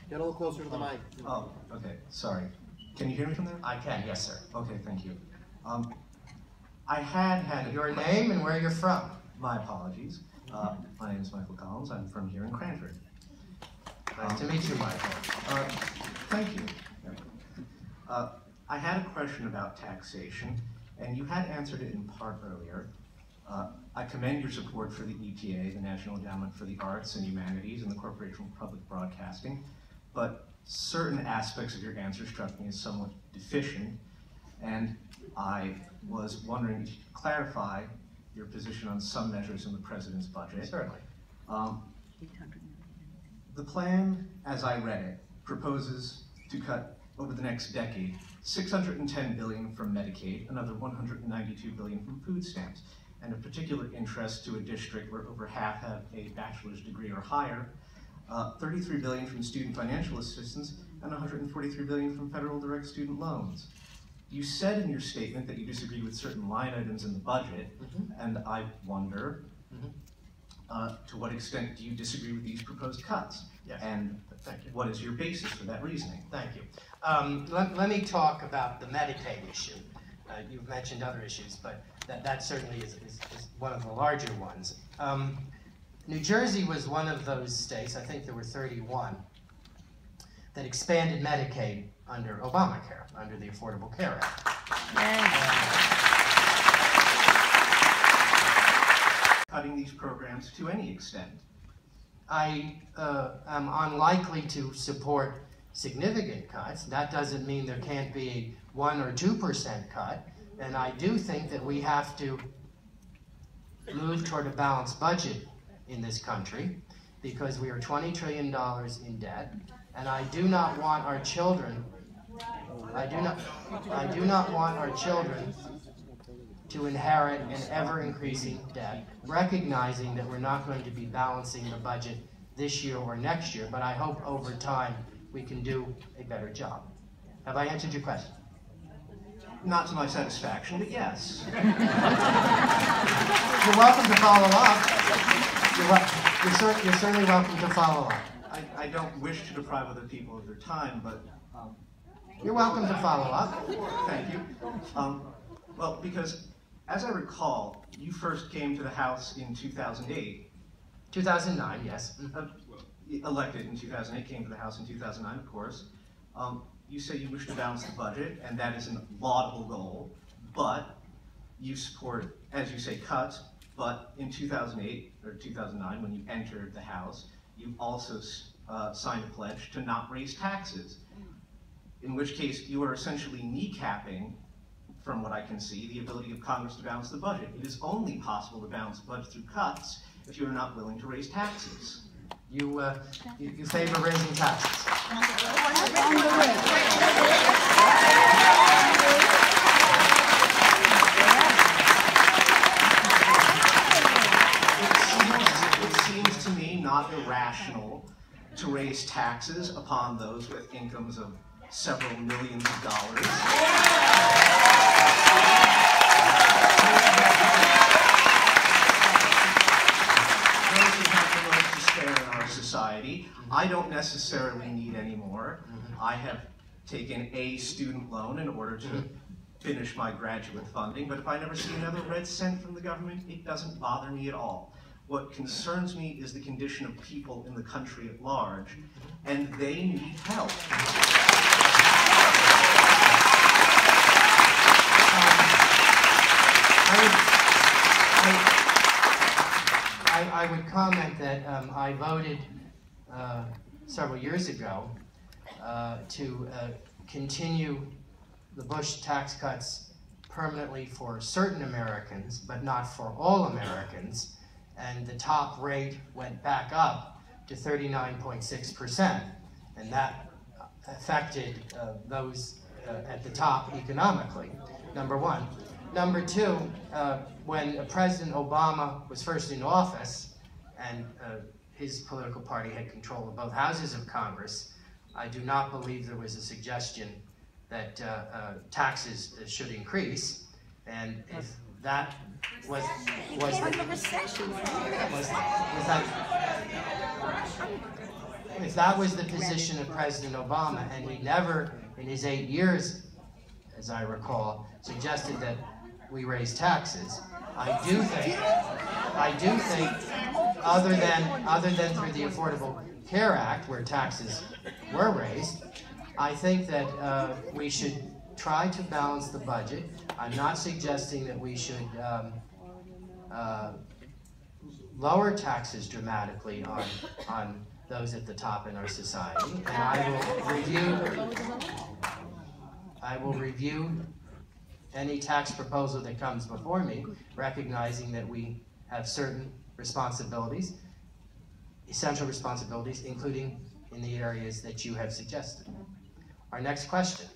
Get a little closer to the mic. Oh, okay, sorry. Can you hear me from there? I can, yes, sir. Okay, thank you. I had Your name and where you're from. My apologies. My name is Michael Collins. I'm from here in Cranford. Nice to meet you, Michael. Thank you. I had a question about taxation, and you had answered it in part earlier. I commend your support for the ETA, the National Endowment for the Arts and Humanities, and the Corporation for Public Broadcasting, but certain aspects of your answer struck me as somewhat deficient, and I was wondering if you could clarify your position on some measures in the President's budget. Certainly. The plan, as I read it, proposes to cut over the next decade $610 billion from Medicaid, another $192 billion from food stamps, and of particular interest to a district where over half have a bachelor's degree or higher, $33 billion from student financial assistance, and $143 billion from federal direct student loans. You said in your statement that you disagree with certain line items in the budget, and I wonder, to what extent do you disagree with these proposed cuts? Yes. And what is your basis for that reasoning? Thank you. Let me talk about the Medicaid issue. You've mentioned other issues, but that certainly is one of the larger ones. New Jersey was one of those states, I think there were 31, that expanded Medicaid under Obamacare, under the Affordable Care Act. Cutting these programs to any extent. I am unlikely to support significant cuts. That doesn't mean there can't be a 1 or 2% cut. And I do think that we have to move toward a balanced budget in this country because we are $20 trillion in debt. And I do not want our children, I do not want our children to inherit an ever-increasing debt, recognizing that we're not going to be balancing the budget this year or next year, but I hope over time we can do a better job. Have I answered your question? Not to my satisfaction, but yes. You're welcome to follow up. You're certainly welcome to follow up. I don't wish to deprive other people of their time, but... You're welcome to follow up. Thank you. Well, because as I recall, you first came to the House in 2008. 2009, yes. Elected in 2008, came to the House in 2009, of course. You say you wish to balance the budget, and that is a laudable goal, but you support, as you say, cuts, but in 2008, or 2009, when you entered the House, you also signed a pledge to not raise taxes, in which case you are essentially kneecapping, from what I can see, the ability of Congress to balance the budget. It is only possible to balance the budget through cuts if you are not willing to raise taxes. You favor raising taxes. It seems to me not irrational to raise taxes upon those with incomes of several millions of dollars. Society. I don't necessarily need any more. I have taken a student loan in order to finish my graduate funding, but if I never see another red cent from the government, it doesn't bother me at all. What concerns me is the condition of people in the country at large, and they need help. I would comment that I voted several years ago to continue the Bush tax cuts permanently for certain Americans, but not for all Americans, and the top rate went back up to 39.6%, and that affected those at the top economically, number one. Number two, when President Obama was first in office, and his political party had control of both houses of Congress, I do not believe there was a suggestion that taxes should increase. And if that was that if that was the position of President Obama, and he never, in his 8 years, as I recall, suggested that we raise taxes, I do think, other than through the Affordable Care Act, where taxes were raised, I think that we should try to balance the budget. I'm not suggesting that we should lower taxes dramatically on those at the top in our society, and I will review any tax proposal that comes before me, recognizing that we have certain responsibilities, essential responsibilities, including in the areas that you have suggested. Our next question.